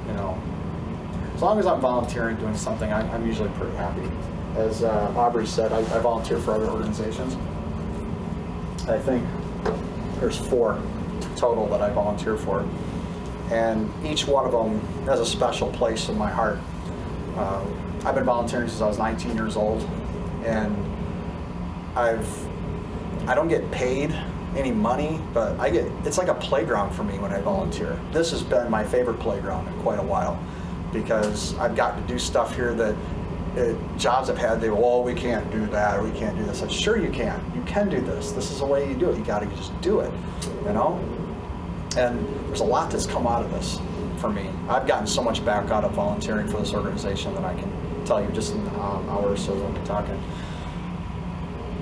you know, as long as I'm volunteering doing something. I'm usually pretty happy. As Aubrey said, I volunteer for other organizations. I think there's 4 total that I volunteer for, and each one of them has a special place in my heart. I've been volunteering since I was 19 years old, and I don't get paid any money, but it's like a playground for me when I volunteer. This has been my favorite playground in quite a while, because I've gotten to do stuff here that jobs I've had, they go, oh, we can't do that, or we can't do this. I said, sure you can. You can do this. This is the way you do it. You got to just do it, you know? And there's a lot that's come out of this for me. I've gotten so much back out of volunteering for this organization that I can tell you just in an hour or so that we're talking.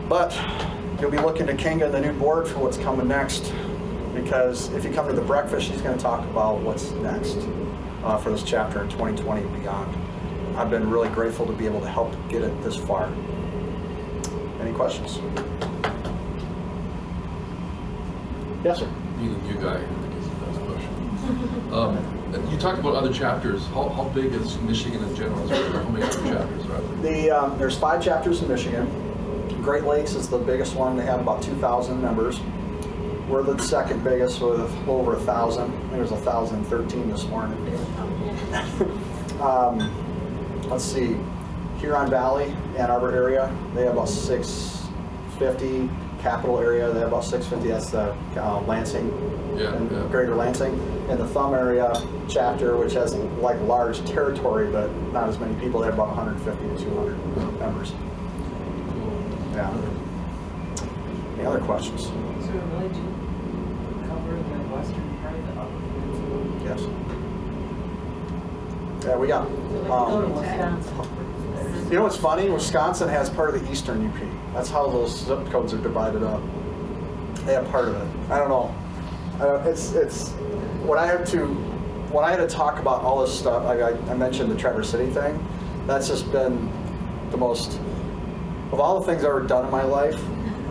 But you'll be looking to Kinga and the new board for what's coming next, because if you come to the breakfast, she's going to talk about what's next for this chapter in 2020 and beyond. I've been really grateful to be able to help get it this far. Any questions? Yes, sir. Being a new guy, I think is the best question. You talked about other chapters. How big is Michigan in general? How many other chapters are there? There's 5 chapters in Michigan. Great Lakes is the biggest one. They have about 2,000 members. We're the second biggest with over 1,000. I think there's 1,013 this morning. Let's see, Huron Valley, Ann Arbor area, they have about 650. Capital area, they have about 650. That's the Lansing, Greater Lansing. And the Thumb area chapter, which has like large territory, but not as many people, they have about 150 to 200 members. Yeah. Any other questions? So it really do cover the western part of the Upper Peninsula? Yes. Yeah, we got. You know what's funny? Wisconsin has part of the eastern UP. That's how those zip codes are divided up. They have part of it. I don't know. It's when I had to talk about all this stuff. I mentioned the Traverse City thing. That's just been the most of all the things I've ever done in my life.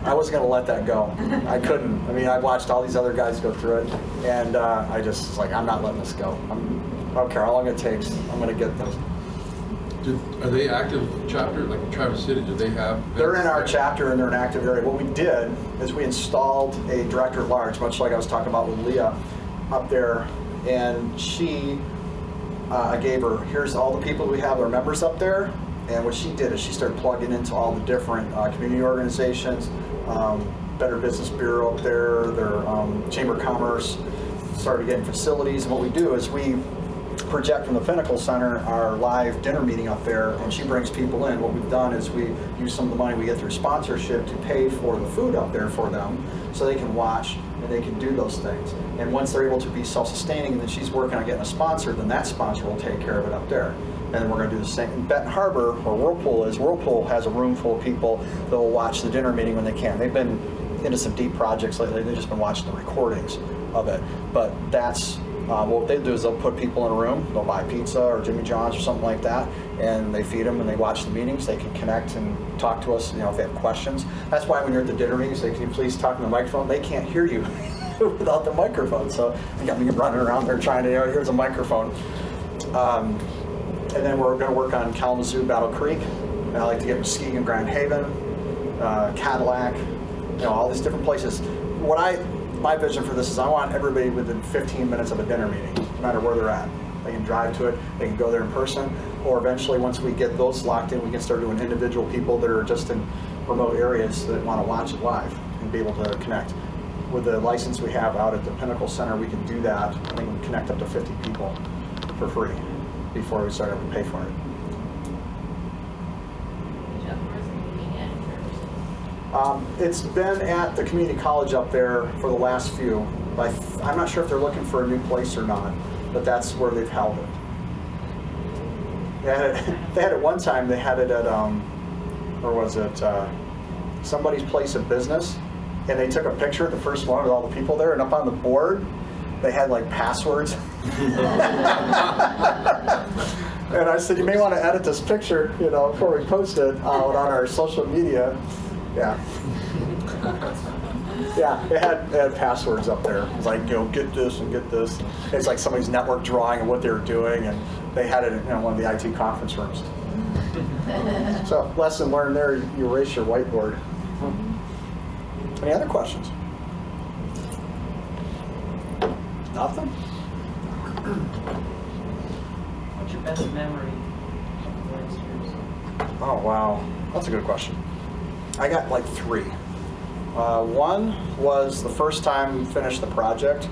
I wasn't going to let that go. I couldn't. I mean, I watched all these other guys go through it, and I just was like, I'm not letting this go. I don't care how long it takes. I'm going to get this. Are they active chapter, like Traverse City? Do they have? They're in our chapter and they're an active area. What we did is we installed a director at large, much like I was talking about with Leah up there, and I gave her, here's all the people we have, our members up there, and what she did is she started plugging into all the different community organizations, Better Business Bureau up there, their Chamber of Commerce, started getting facilities, and what we do is we project from the Pinnacle Center our live dinner meeting up there, and she brings people in. What we've done is we use some of the money we get through sponsorship to pay for the food up there for them so they can watch and they can do those things. And once they're able to be self-sustaining and then she's working on getting a sponsor, then that sponsor will take care of it up there. And then we're going to do the same. In Benton Harbor, where Whirlpool has a room full of people that will watch the dinner meeting when they can. They've been into some deep projects lately. They've just been watching the recordings of it. But that's what they do is they'll put people in a room, they'll buy pizza or Jimmy John's or something like that, and they feed them and they watch the meetings. They can connect and talk to us, if they have questions. That's why when you're at the dinner meetings, they can please talk in the microphone. They can't hear you without the microphone. So they got me running around there trying to, here's a microphone. And then we're going to work on Kalamazoo, Battle Creek. And I like to get Muskegon, Grand Haven, Cadillac, all these different places. My vision for this is I want everybody within 15 minutes of a dinner meeting, no matter where they're at. They can drive to it, they can go there in person, or eventually once we get those locked in, we can start doing individual people that are just in remote areas that want to watch it live and be able to connect. With the license we have out at the Pinnacle Center, we can do that. I think we can connect up to 50 people for free before we start having to pay for it. It's been at the community college up there for the last few. I'm not sure if they're looking for a new place or not, but that's where they've held it. They had it one time, they had it at, where was it, somebody's place of business, and they took a picture of the first one with all the people there, and up on the board, they had like passwords. And I said, you may want to edit this picture, you know, before we post it out on our social media. Yeah. Yeah, it had passwords up there. It was like, you know, get this and get this. It's like somebody's network drawing and what they were doing, and they had it in one of the IT conference rooms. So, lesson learned there, you erase your whiteboard. Any other questions? Nothing? What's your best memory of the last years? Oh, wow. That's a good question. I got like 3. One was the first time we finished the project.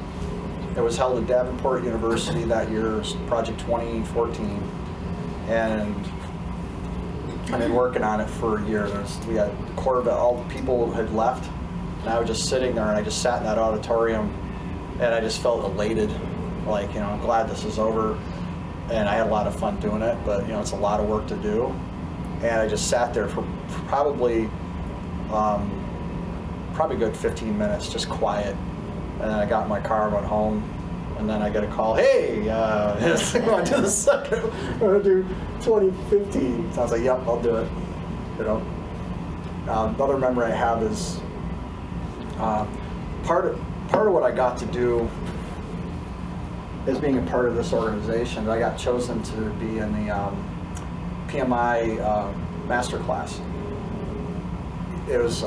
It was held at Davenport University that year, Project 2014. And I've been working on it for a year. We had a quarter of it, all the people had left. And I was just sitting there, and I just sat in that auditorium, and I just felt elated. Like, you know, I'm glad this is over. And I had a lot of fun doing it, but, you know, it's a lot of work to do. And I just sat there for probably a good 15 minutes, just quiet. And then I got in my car, went home, and then I got a call, hey, I want to do the second, I want to do 2015. So I was like, yep, I'll do it. You know, another memory I have is part of what I got to do is being a part of this organization. I got chosen to be in the PMI master class. It was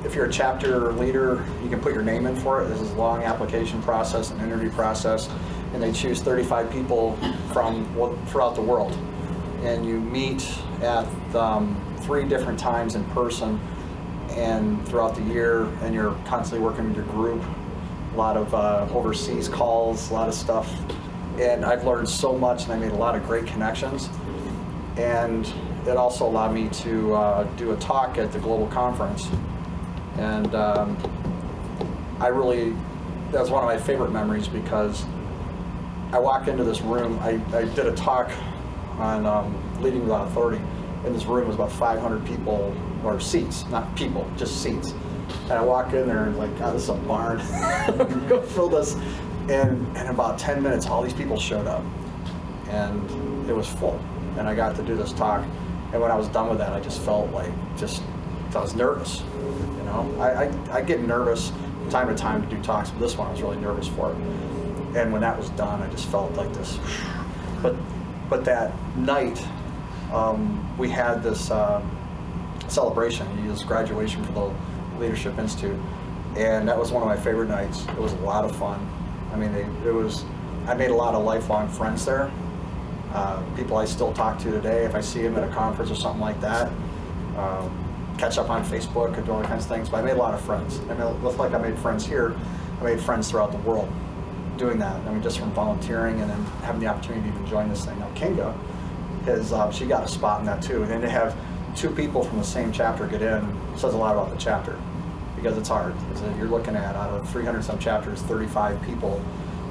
if you're a chapter leader, you can put your name in for it. This is a long application process and interview process, and they choose 35 people from throughout the world. And you meet at 3 different times in person and throughout the year, and you're constantly working with your group. A lot of overseas calls, a lot of stuff. And I've learned so much, and I made a lot of great connections. And it also allowed me to do a talk at the global conference. And that was one of my favorite memories, because I walked into this room, I did a talk on leading without authority. In this room was about 500 people, or seats, not people, just seats. And I walk in there and like, God, this is a barn. Go fill this. And in about 10 minutes, all these people showed up. And it was full. And I got to do this talk. And when I was done with that, I just felt like, I was nervous. You know, I get nervous from time to time to do talks, but this one I was really nervous for. And when that was done, I just felt like this. But that night, we had this celebration, this graduation for the Leadership Institute, and that was one of my favorite nights. It was a lot of fun. I mean, I made a lot of lifelong friends there. People I still talk to today, if I see them at a conference or something like that. Catch up on Facebook and do all kinds of things, but I made a lot of friends. I mean, it looked like I made friends here. I made friends throughout the world doing that. I mean, just from volunteering and then having the opportunity to even join this thing. Now, Kinga, she got a spot in that too. And then to have 2 people from the same chapter get in says a lot about the chapter, because it's hard. You're looking at, out of 300 some chapters, 35 people,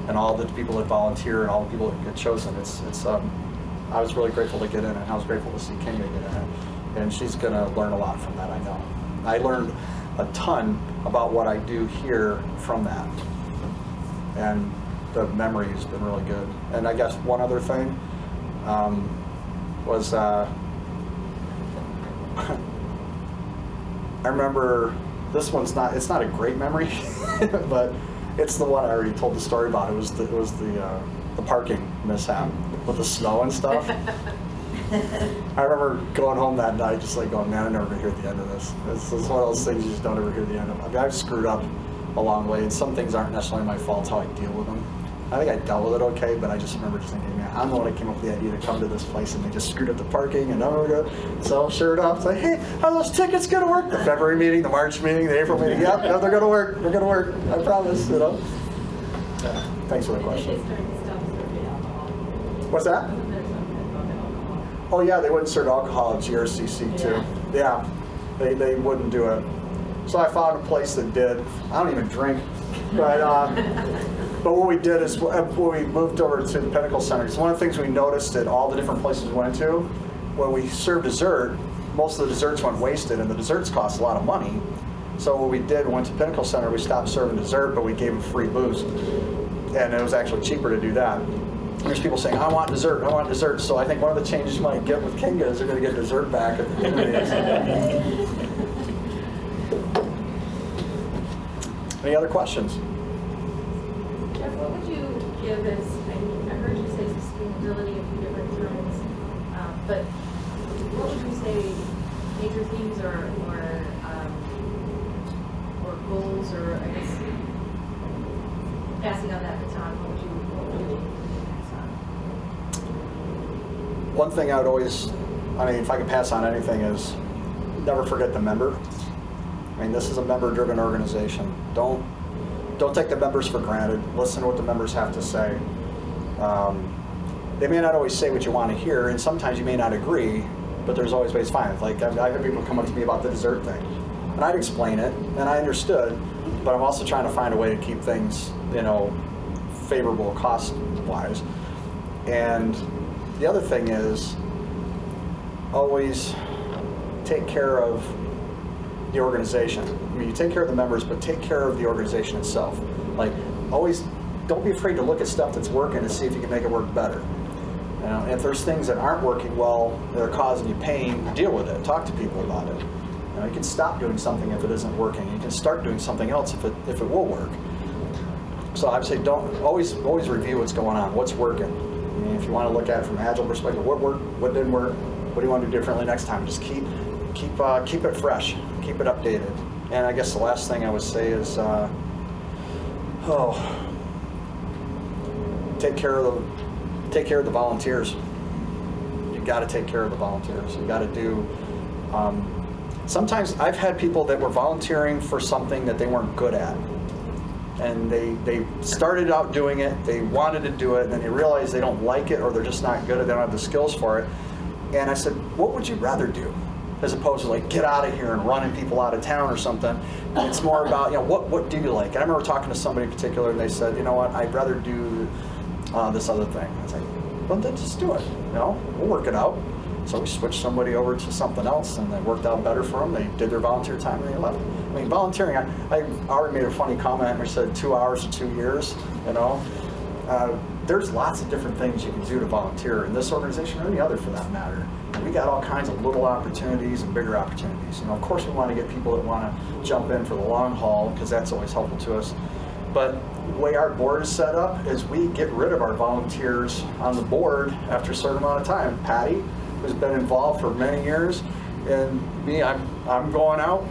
and all the people that volunteer and all the people that get chosen. I was really grateful to get in, and I was grateful to see Kinga get in it. And she's going to learn a lot from that, I know. I learned a ton about what I do here from that. And the memory has been really good. And I guess one other thing was I remember, this one's it's not a great memory, but it's the one I already told the story about. It was the parking mishap with the snow and stuff. I remember going home that night just like going, man, I'm never going to hear the end of this. It's one of those things you just don't ever hear the end of. I mean, I've screwed up a long way, and some things aren't necessarily my fault, it's how I deal with them. I think I dealt with it okay, but I just remember just thinking, man, I'm the one that came up with the idea to come to this place, and they just screwed up the parking, and so sure enough, it's like, hey, how are those tickets going to work? The February meeting, the March meeting, the April meeting, yep, no, they're going to work, they're going to work, I promise, you know. Yeah, thanks for the question. What's that? Oh yeah, they wouldn't serve alcohol at GRCC too. Yeah, they wouldn't do it. So I found a place that did. I don't even drink, but what we did is when we moved over to the Pinnacle Center, because one of the things we noticed at all the different places we went to, when we served dessert, most of the desserts went wasted, and the desserts cost a lot of money. So what we did, we went to Pinnacle Center, we stopped serving dessert, but we gave them free booze. And it was actually cheaper to do that. There's people saying, I want dessert, I want dessert. So I think one of the changes you might get with Kinga is they're going to get dessert back at the end of the Any other questions? Jeff, what would you give as, I heard you say sustainability a few different times, but what would you say major themes or goals, or I guess passing on that baton, what would you pass on? One thing I would always, if I could pass on anything, is never forget the member. This is a member-driven organization. Don't take the members for granted. Listen to what the members have to say. They may not always say what you want to hear, and sometimes you may not agree, but there's always ways to find it. Like, I had people come up to me about the dessert thing, and I'd explain it, and I understood, but I'm also trying to find a way to keep things, favorable cost-wise. And the other thing is, always take care of the organization. You take care of the members, but take care of the organization itself. Like, always, don't be afraid to look at stuff that's working and see if you can make it work better. And if there's things that aren't working well, that are causing you pain, deal with it. Talk to people about it. You can stop doing something if it isn't working. You can start doing something else if it will work. So I would say always review what's going on, what's working. If you want to look at it from an agile perspective, what worked, what didn't work, what do you want to do differently next time? Just keep it fresh, keep it updated. And I guess the last thing I would say is, take care of the volunteers. You got to take care of the volunteers. You got to do. Sometimes I've had people that were volunteering for something that they weren't good at, and they started out doing it. They wanted to do it, and then they realized they don't like it, or they're just not good at it. They don't have the skills for it. And I said, what would you rather do? As opposed to like, get out of here and running people out of town or something. It's more about, what do you like? And I remember talking to somebody in particular, and they said, you know what, I'd rather do this other thing. I was like, well, then just do it. We'll work it out. So we switched somebody over to something else, and it worked out better for them. They did their volunteer time, and they left. Volunteering, I already made a funny comment where I said 2 hours or 2 years, There's lots of different things you can do to volunteer in this organization or any other for that matter. We got all kinds of little opportunities and bigger opportunities. Of course we want to get people that want to jump in for the long haul, because that's always helpful to us. But the way our board is set up is we get rid of our volunteers on the board after a certain amount of time. Patty, who's been involved for many years, and me, I'm going out,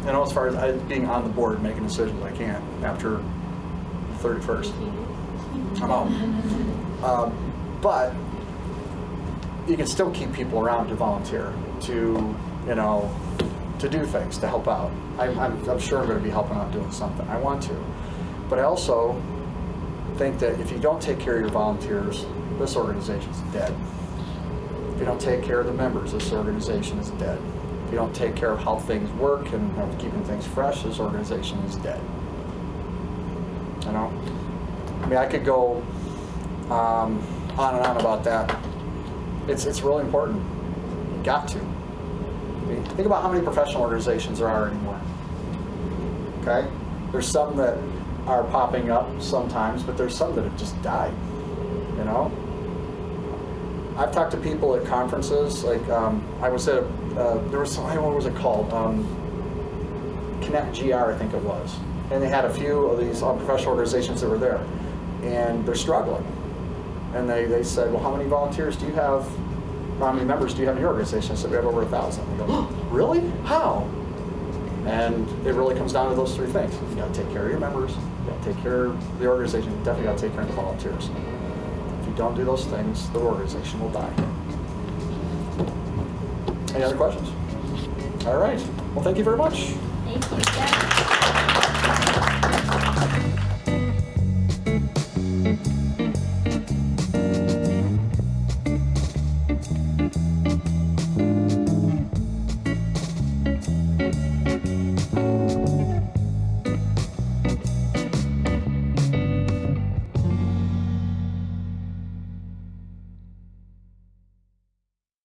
as far as being on the board, making decisions. I can't after the 31st. I'm out. But you can still keep people around to volunteer, to do things, to help out. I'm sure I'm going to be helping out doing something. I want to. But I also think that if you don't take care of your volunteers, this organization's dead. If you don't take care of the members, this organization is dead. If you don't take care of how things work and keeping things fresh, this organization is dead. I could go on and on about that. It's really important. You got to. Think about how many professional organizations there are anymore. Okay? There's some that are popping up sometimes, but there's some that have just died. I've talked to people at conferences, like I was at there was some, what was it called? Connect GR, I think it was. And they had a few of these professional organizations that were there, and they're struggling. And they said, well, how many volunteers do you have? How many members do you have in your organization? I said, we have over 1,000. They go, oh, really? How? And it really comes down to those three things. You got to take care of your members, you got to take care of the organization, you definitely got to take care of the volunteers. If you don't do those things, the organization will die. Any other questions? All right. Well, thank you very much. Thank you, Jeff.